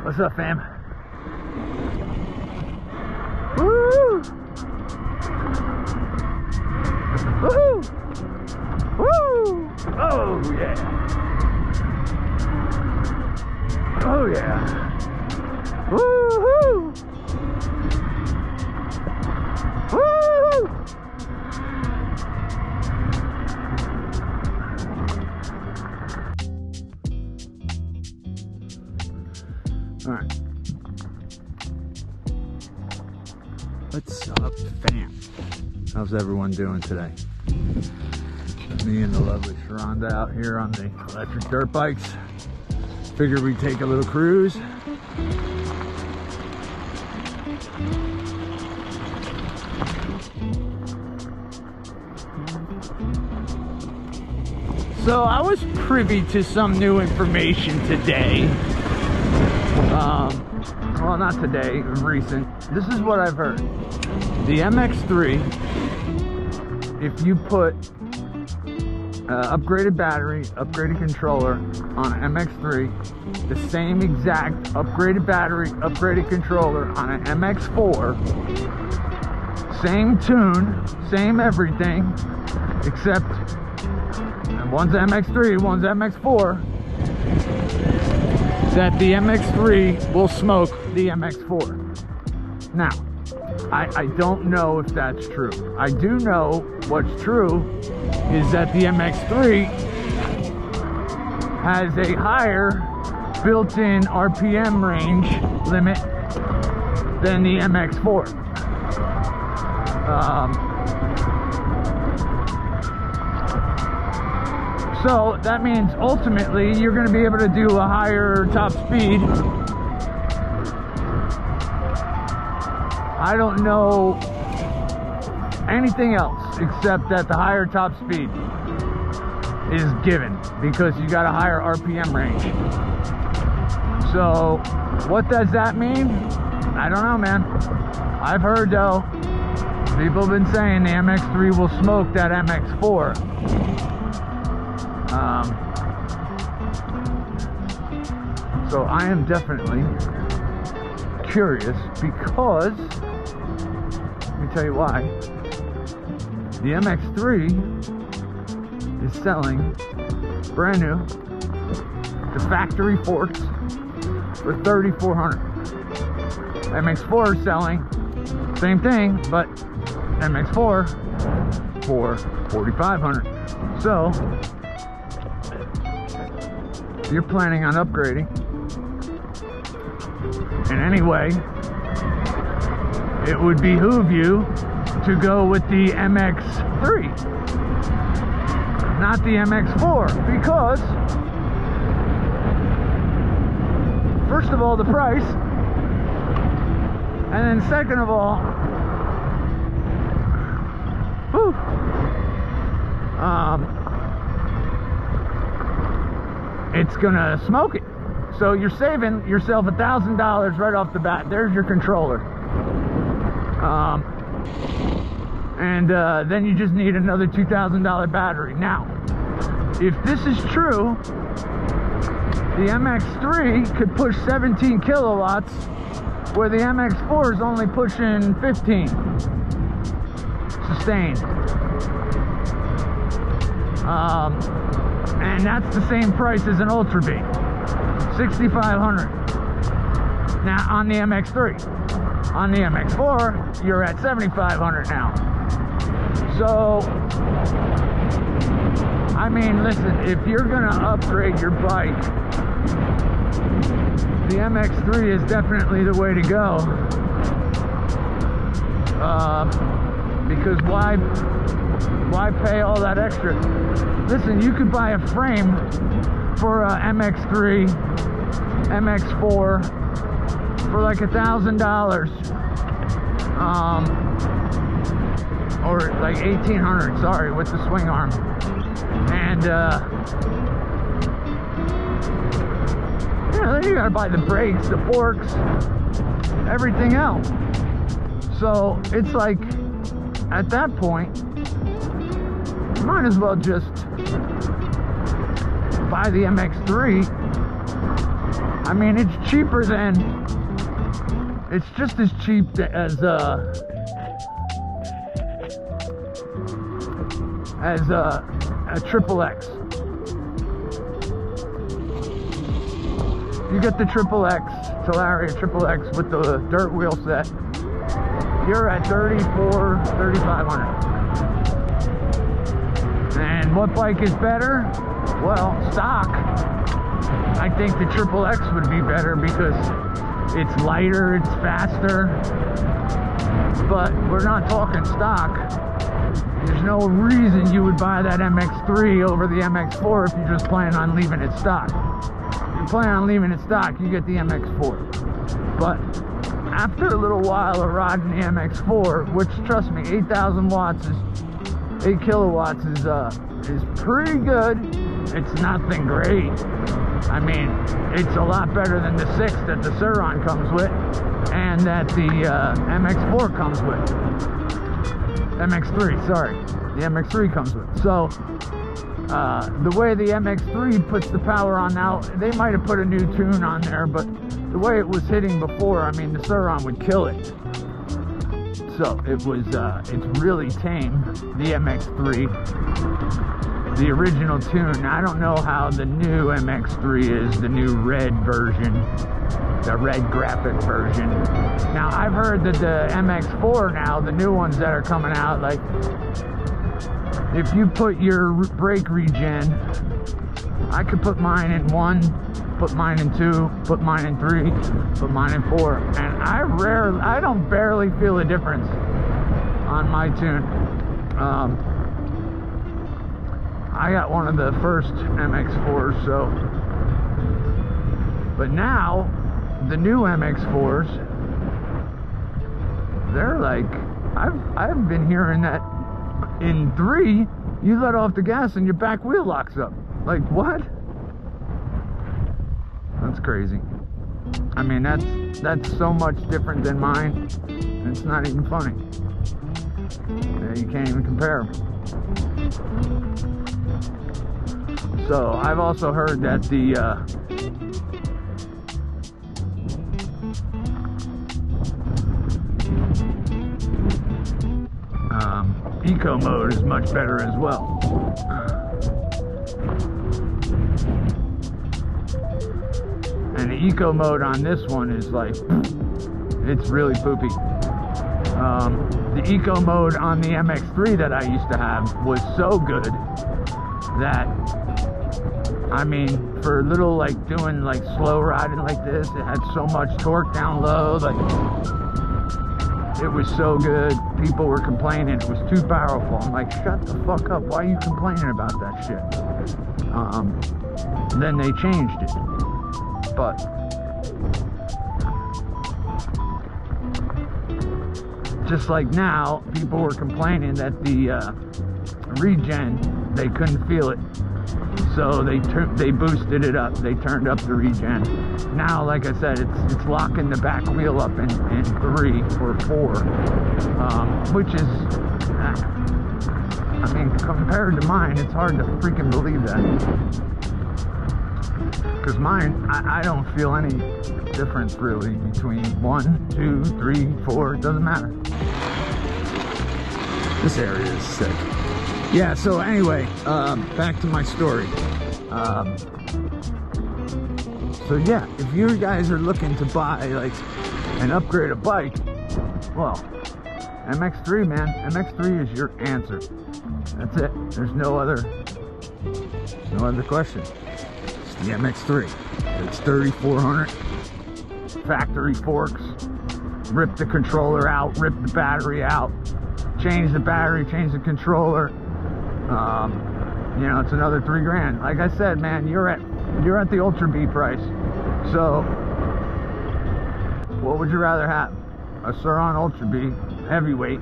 What's up, fam? Woo! Woo! Woo! Oh yeah! Oh yeah! Woo-hoo! Woo! All right. What's up, fam? How's everyone doing today? Me and the lovely Sharonda out here on the electric dirt bikes. Figured we'd take a little cruise. So I was privy to some new information today. Well, not today, recent. This is what I've heard. The MX3, if you put upgraded battery, upgraded controller on an MX3, the same exact upgraded battery, upgraded controller on an MX4, same tune, same everything, except one's MX3, one's MX4, that the MX3 will smoke the MX4. Now, I don't know if that's true. I do know what's true is that the MX3 has a higher built-in RPM range limit than the MX4. So that means ultimately you're going to be able to do a higher top speed. I don't know anything else except that the higher top speed is given because you got a higher RPM range. So what does that mean? I don't know, man. I've heard though, people have been saying the MX3 will smoke that MX4. So I am definitely curious because, let me tell you why, the MX3 is selling brand new, the factory forks for $3,400. MX4 is selling same thing, but MX4 for $4,500. So if you're planning on upgrading in any way, it would behoove you to go with the MX3, not the MX4, because first of all, the price, and then second of all, whew, it's gonna smoke it. So you're saving yourself $1,000 right off the bat. There's your controller. And then you just need another $2,000 battery. Now, if this is true, the MX3 could push 17 kilowatts where the MX4 is only pushing 15 sustained. And that's the same price as an Ultra B, $6,500. Now on the MX3, on the MX4, you're at $7,500 now. So, I mean, listen, if you're gonna upgrade your bike, the MX3 is definitely the way to go. Because why pay all that extra? Listen, you could buy a frame for a MX3, MX4 for like $1,000, or like $1,800. Sorry, with the swing arm, and then you gotta buy the brakes, the forks, everything else. So it's like, at that point, you might as well just buy the MX3 I mean, it's cheaper than, it's just as cheap as a triple X. You get the triple X, Talaria triple X with the dirt wheel set, you're at $3,500. And what bike is better? Well, stock. I think the triple X would be better because it's lighter, it's faster. But we're not talking stock. There's no reason you would buy that MX3 over the MX4 if you just plan on leaving it stock. If you plan on leaving it stock, you get the MX4. But after a little while of riding the MX4, which, trust me, 8,000 watts is 8 kilowatts is pretty good. It's nothing great. I mean, it's a lot better than the 6 that the Sur-Ron comes with and that the MX4 comes with. MX3, sorry. The MX3 comes with. So, the way the MX3 puts the power on now, they might have put a new tune on there, but the way it was hitting before, I mean, the Sur-Ron would kill it. So it was, it's really tame, the MX3, the original tune. I don't know how the new MX3 is, the new red version, the red graphic version. Now, I've heard that the MX4 now, the new ones that are coming out, like, if you put your brake regen, I could put mine in 1, put mine in 2, put mine in 3, put mine in 4, and I don't barely feel a difference on my tune. I got one of the first MX4s, so, but now the new MX4s, they're like, I've been hearing that in 3, you let off the gas and your back wheel locks up. Like, what? That's crazy. I mean, that's so much different than mine. It's not even funny. Yeah, you can't even compare them. So I've also heard that the eco mode is much better as well. And the eco mode on this one is like, it's really poopy. The eco mode on the MX3 that I used to have was so good that, I mean, for little, like, doing like slow riding like this, it had so much torque down low, like, it was so good. People were complaining it was too powerful. I'm like, shut the fuck up, why are you complaining about that shit? Then they changed it. But just like now, people were complaining that the regen, they couldn't feel it, so they boosted it up. They turned up the regen. Now, like I said, it's locking the back wheel up in 3 or 4, which is, I mean, compared to mine, it's hard to freaking believe that. Because mine, I don't feel any difference really between 1, 2, 3, 4, it doesn't matter. This area is sick. Yeah, so anyway, back to my story. So yeah, if you guys are looking to buy like an upgraded bike, well, MX3, man, MX3 is your answer. That's it. There's no other question. It's the MX3. It's 3,400. Factory forks. Rip the controller out. Rip the battery out. Change the battery. Change the controller. You know, it's another $3 grand. Like I said, man, you're at the Ultra B price. So, what would you rather have? A Sur-Ron Ultra B heavyweight,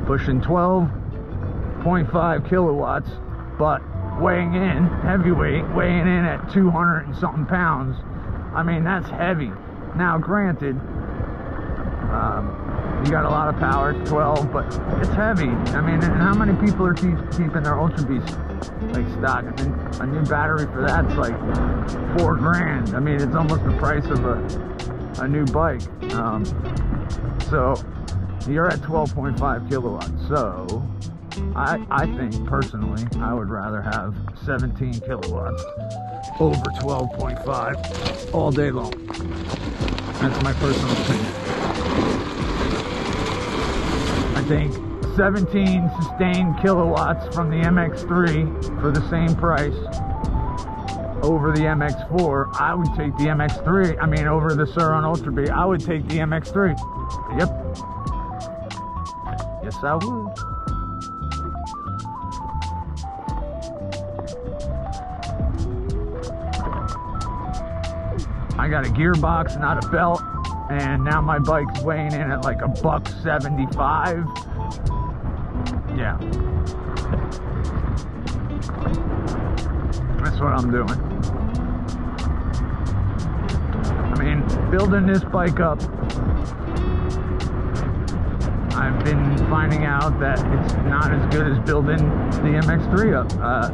pushing 12.5 kilowatts, but weighing in, heavyweight, weighing in at 200 and something pounds. I mean, that's heavy. Now, granted, you got a lot of power, it's 12, but it's heavy. I mean, and how many people are keeping their Ultra Bs like stock. I think a new battery for that's like $4 grand. I mean, it's almost the price of a new bike. So you're at 12.5 kilowatts. So I think personally, I would rather have 17 kilowatts over 12.5 all day long. That's my personal opinion. I think 17 sustained kilowatts from the MX3 for the same price over the MX4. I would take the MX3. I mean, over the Sur-Ron Ultra B, I would take the MX3. Yep. Yes, I would. I got a gearbox, not a belt, and now my bike's weighing in at like $175. Yeah, that's what I'm doing. I mean, building this bike up, I've been finding out that it's not as good as building the MX3 up.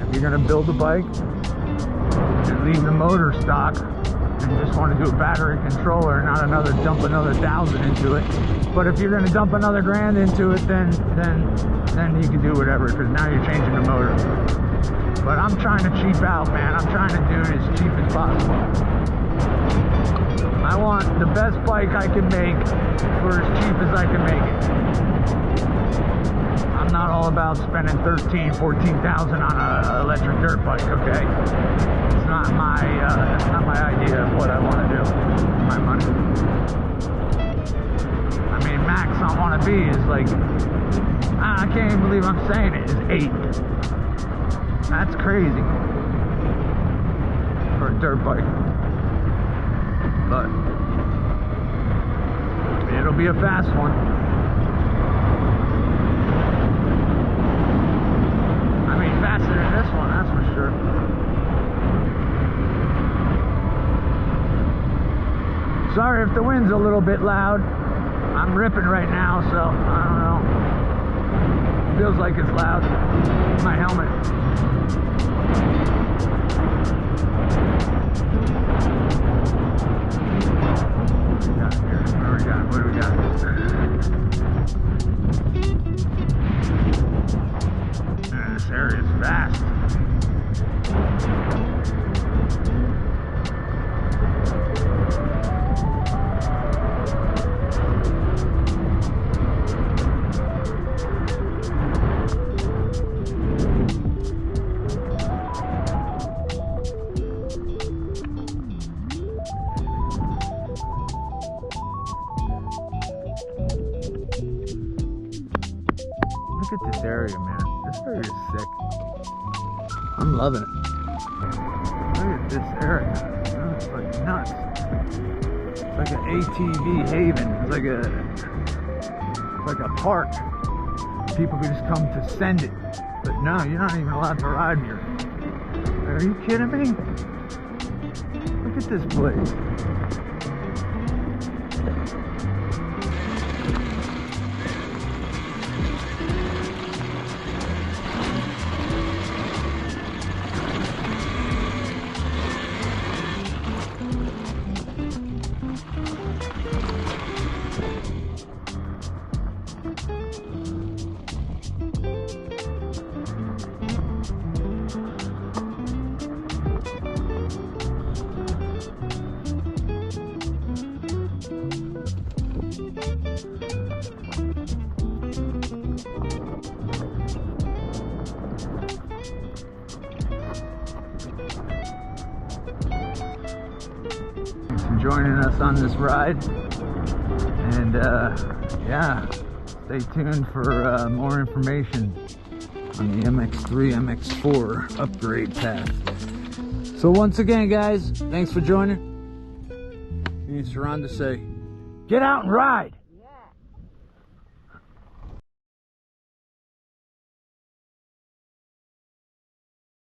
If you're gonna build a bike and leave the motor stock and just want to do a battery controller, not dump another 1,000 into it. But if you're going to dump another grand into it, then you can do whatever, because now you're changing the motor. But I'm trying to cheap out, man. I'm trying to do it as cheap as possible. I want the best bike I can make for as cheap as I can make it. I'm not all about spending $13,000, $14,000 on an electric dirt bike, okay? That's not my idea of what I want to do with my money. I mean, max on wanna be is like, I can't even believe I'm saying it, is 8. That's crazy for a dirt bike. But it'll be a fast one. I mean, faster than this one, that's for sure. Sorry if the wind's a little bit loud. I'm ripping right now, so I don't know. Feels like it's loud. My helmet. What do we got here? What do we got? Man, this area is fast. Look at this area, man. This area is sick. I'm loving it. Look at this area. Oh, it's like nuts. It's like an ATV haven. It's like a park. People can just come to send it. But no, you're not even allowed to ride here. Are you kidding me? Look at this place. Joining us on this ride, and yeah, stay tuned for more information on the MX3 MX4 upgrade path. So once again, guys, thanks for joining. Me and Sur-Ron to say, get out and ride.